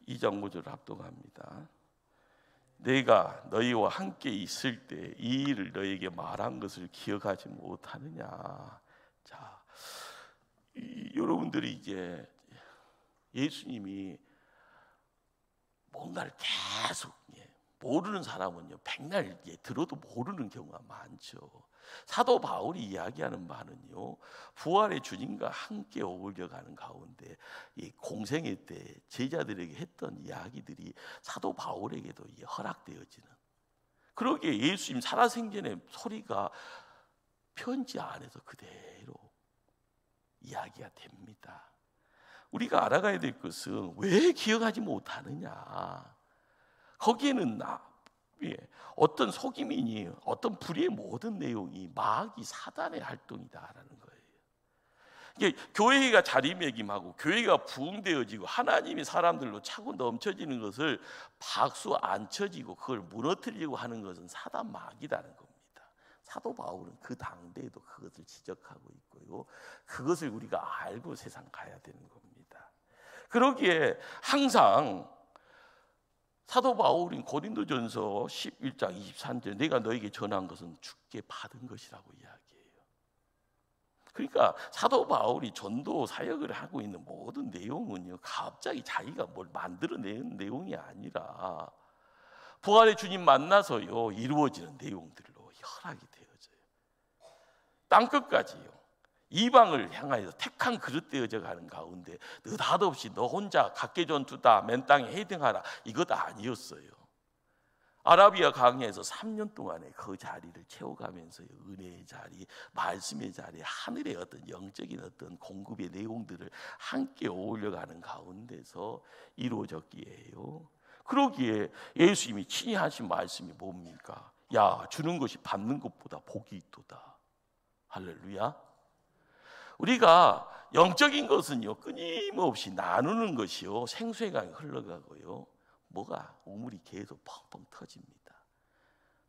2장 5절을 합독합니다. 내가 너희와 함께 있을 때 이 일을 너희에게 말한 것을 기억하지 못하느냐. 자, 여러분들이 이제 예수님이 뭔가를 계속 모르는 사람은요 백날 들어도 모르는 경우가 많죠. 사도 바울이 이야기하는 바는요, 부활의 주님과 함께 어울려가는 가운데 이 공생애 때 제자들에게 했던 이야기들이 사도 바울에게도 허락되어지는, 그러기에 예수님 살아생전의 소리가 편지 안에서 그대로 이야기가 됩니다. 우리가 알아가야 될 것은 왜 기억하지 못하느냐. 거기에는 어떤 속임이니 어떤 불의의 모든 내용이 마귀 사단의 활동이다라는 거예요. 이게 교회가 자리매김하고 교회가 부흥되어지고 하나님이 사람들로 차고 넘쳐지는 것을 박수 안 쳐지고 그걸 무너뜨리려고 하는 것은 사단 마귀라는 겁니다. 사도 바울은 그 당대에도 그것을 지적하고 있고요, 그것을 우리가 알고 세상 가야 되는 겁니다. 그러기에 항상 사도 바울인 고린도전서 11장 23절, 내가 너에게 전한 것은 주께 받은 것이라고 이야기해요. 그러니까 사도 바울이 전도 사역을 하고 있는 모든 내용은요, 갑자기 자기가 뭘 만들어내는 내용이 아니라 부활의 주님 만나서요 이루어지는 내용들로 허락이 되어져요. 땅끝까지요 이방을 향하여 택한 그릇 되어져 가는 가운데 느닷없이 너 혼자 각계전투다 맨 땅에 헤딩하라 이것 아니었어요. 아라비아 강야에서 3년 동안에 그 자리를 채워가면서 은혜의 자리, 말씀의 자리, 하늘의 어떤 영적인 어떤 공급의 내용들을 함께 어울려가는 가운데서 이루어졌기에요. 그러기에 예수님이 친히 하신 말씀이 뭡니까? 야, 주는 것이 받는 것보다 복이 있도다. 할렐루야. 우리가 영적인 것은요 끊임없이 나누는 것이요 생수의 강이 흘러가고요 뭐가 우물이 계속 펑펑 터집니다.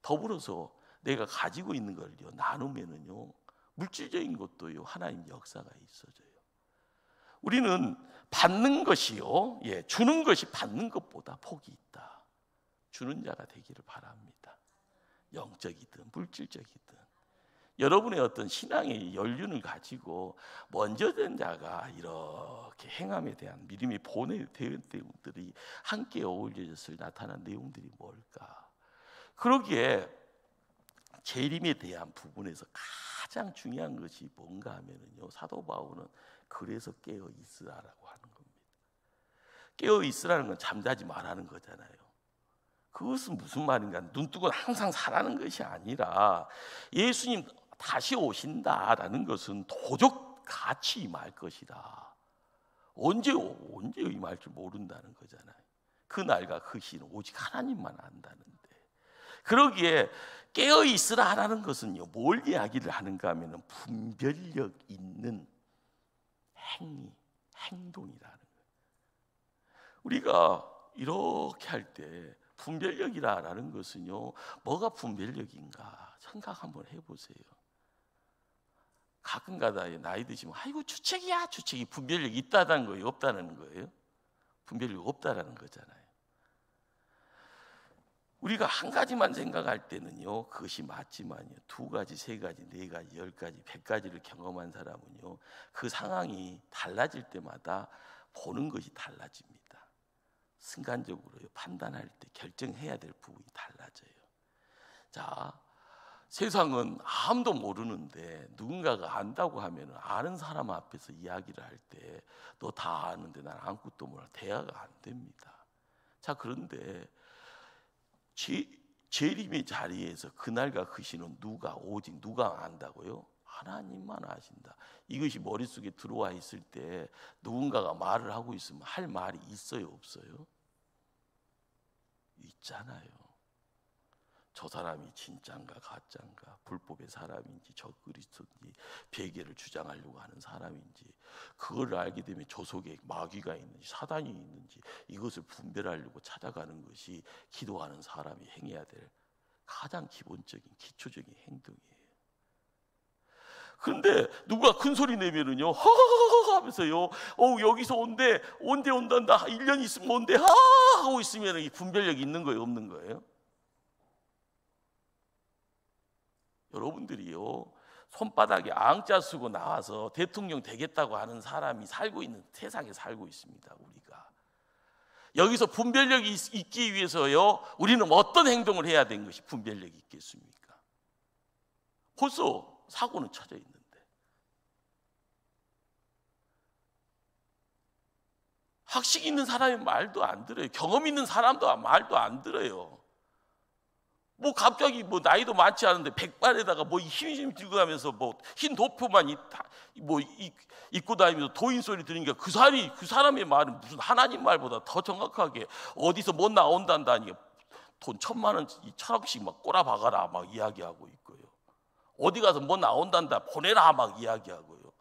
더불어서 내가 가지고 있는 걸요 나누면은요 물질적인 것도요 하나님 역사가 있어져요. 우리는 받는 것이요 주는 것이 받는 것보다 복이 있다. 주는 자가 되기를 바랍니다. 영적이든 물질적이든 여러분의 어떤 신앙의 연륜을 가지고 먼저 된 자가 이렇게 행함에 대한 믿음이 본의 내용들이 함께 어울려져서 나타난 내용들이 뭘까? 그러기에 재림에 대한 부분에서 가장 중요한 것이 뭔가 하면은요 사도 바울은 그래서 깨어 있으라라고 하는 겁니다. 깨어 있으라는 건 잠자지 말라는 거잖아요. 그것은 무슨 말인가? 눈 뜨고 항상 살라는 것이 아니라 예수님 다시 오신다라는 것은 도적 같이 임할 것이다. 언제 임할지 모른다는 거잖아요. 그 날과 그 시는 오직 하나님만 안다는데. 그러기에 깨어 있으라 하라는 것은요 뭘 이야기를 하는가 하면은 분별력 있는 행동이라는 거예요. 우리가 이렇게 할 때 분별력이라는 것은요 뭐가 분별력인가 생각 한번 해보세요. 가끔가다 나이 드시면 아이고 주책이야 주책이 분별력이 있다는 거예요 없다는 거예요? 분별력이 없다라는 거잖아요. 우리가 한 가지만 생각할 때는요 그것이 맞지만요 두 가지, 세 가지, 네 가지, 10가지, 100가지를 경험한 사람은요 그 상황이 달라질 때마다 보는 것이 달라집니다. 순간적으로요 판단할 때 결정해야 될 부분이 달라져요. 자, 세상은 아무도 모르는데 누군가가 안다고 하면 아는 사람 앞에서 이야기를 할 때 너 다 아는데 난 아무것도 몰라 대화가 안 됩니다. 자, 그런데 재림의 자리에서 그날과 그 시는 오직 누가 안다고요? 하나님만 아신다. 이것이 머릿속에 들어와 있을 때 누군가가 말을 하고 있으면 할 말이 있어요 없어요? 있잖아요. 저 사람이 진짜인가 가짜인가 불법의 사람인지 적그리스도인지 베개를 주장하려고 하는 사람인지 그걸 알게 되면 저 속에 마귀가 있는지 사단이 있는지 이것을 분별하려고 찾아가는 것이 기도하는 사람이 행해야 될 가장 기본적인 기초적인 행동이에요. 그런데 누가 큰 소리 내면은요 허허허 하면서요 여기서 온대 온단다 1년 있으면 온대 하고 있으면 이 분별력이 있는 거예요 없는 거예요? 여러분들이요 손바닥에 앙자 쓰고 나와서 대통령 되겠다고 하는 사람이 살고 있는 세상에 살고 있습니다. 우리가 여기서 분별력이 있기 위해서요 우리는 어떤 행동을 해야 되는 것이 분별력이 있겠습니까? 벌써 사고는 쳐져 있는데 학식 있는 사람이 말도 안 들어요. 경험 있는 사람도 말도 안 들어요. 뭐 갑자기 뭐 나이도 많지 않은데 백발에다가 뭐 힘 들고 가면서 뭐 흰 도표만 입고 다니면서 도인 소리 들으니까 그 사람의 말은 무슨 하나님 말보다 더 정확하게 어디서 뭐 나온단다니 돈 1,000만 원 1,000억씩 막 꼬라박아라 막 이야기하고 있고요. 어디 가서 뭐 나온단다 보내라 막 이야기하고요.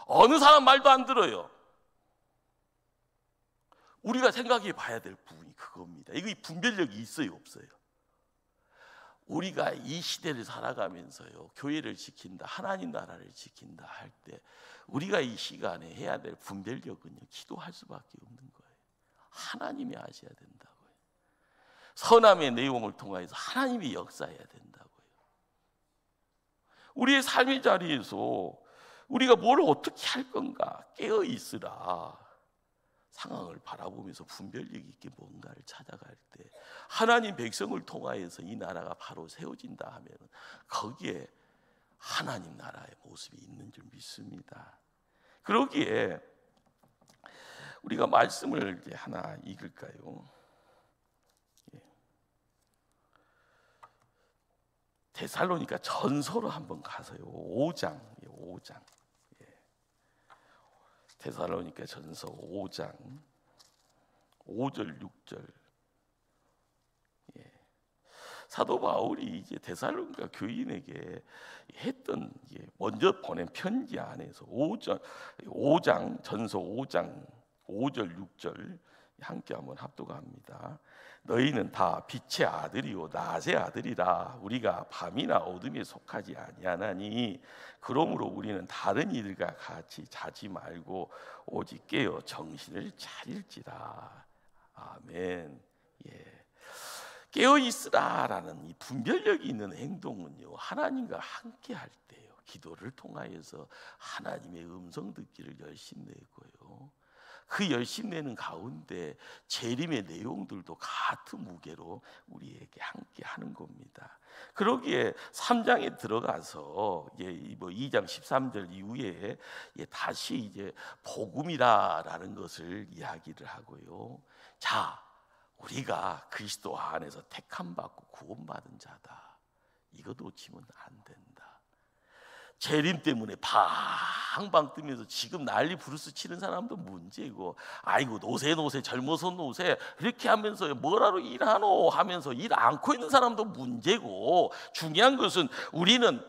어느 사람 말도 안 들어요. 우리가 생각해 봐야 될 부분이 그겁니다. 이거 분별력이 있어요 없어요? 우리가 이 시대를 살아가면서요 교회를 지킨다 하나님 나라를 지킨다 할 때 우리가 이 시간에 해야 될 분별력은요 기도할 수밖에 없는 거예요. 하나님이 아셔야 된다고요. 선함의 내용을 통해서 하나님이 역사해야 된다고요. 우리의 삶의 자리에서 우리가 뭘 어떻게 할 건가 깨어 있으라. 상황을 바라보면서 분별력 있게 뭔가를 찾아갈 때 하나님 백성을 통하여서 이 나라가 바로 세워진다 하면 거기에 하나님 나라의 모습이 있는 줄 믿습니다. 그러기에 우리가 말씀을 이제 하나 읽을까요? 데살로니가 전서로 한번 가서요 5장. 데살로니가 전서 5장 5절 6절. 사도 바울이 이제 데살로니가 교인에게 했던 먼저 보낸 편지 안에서 5장 전서 5장 5절 6절 함께 한번 합독합니다. 너희는 다 빛의 아들이요 낮의 아들이라. 우리가 밤이나 어둠에 속하지 아니하나니 그러므로 우리는 다른 이들과 같이 자지 말고 오직 깨어 정신을 차릴지라. 아멘. 예. 깨어 있으라라는 이 분별력이 있는 행동은요, 하나님과 함께 할 때요, 기도를 통하여서 하나님의 음성 듣기를 열심내고요, 그 열심내는 가운데 재림의 내용들도 같은 무게로 우리에게 함께 하는 겁니다. 그러기에 3장에 들어가서 뭐 2장 13절 이후에 다시 이제 복음이라라는 것을 이야기를 하고요. 자, 우리가 그리스도 안에서 택함 받고 구원받은 자다. 이거 놓치면 안 된다. 재림 때문에 방방 뜨면서 지금 난리 부르스 치는 사람도 문제고, 아이고 노세 젊어서 노세 이렇게 하면서 뭐라로 일하노 하면서 일 않고 있는 사람도 문제고, 중요한 것은 우리는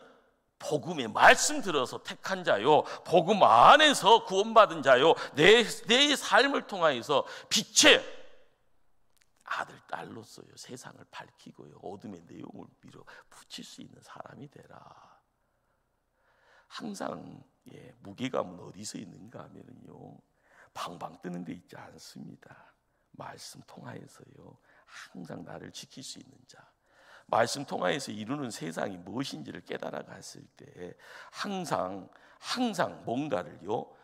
복음의 말씀 들어서 택한 자요, 복음 안에서 구원받은 자요, 내 삶을 통하여서 빛의 아들 딸로서요 세상을 밝히고요 어둠의 내용을 밀어 붙일 수 있는 사람이 되라. 항상 무게감은 어디서 있는가 하면요, 방방 뜨는 데 있지 않습니다. 말씀 통하여서요 항상 나를 지킬 수 있는 자, 말씀 통하여서 이루는 세상이 무엇인지를 깨달아 갔을 때 항상 뭔가를요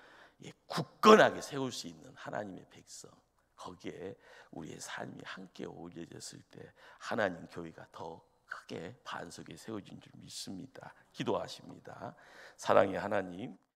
굳건하게 세울 수 있는 하나님의 백성, 거기에 우리의 삶이 함께 어울려졌을 때 하나님 교회가 더 크게 반석에 세워진 줄 믿습니다. 기도하십니다. 사랑의 하나님,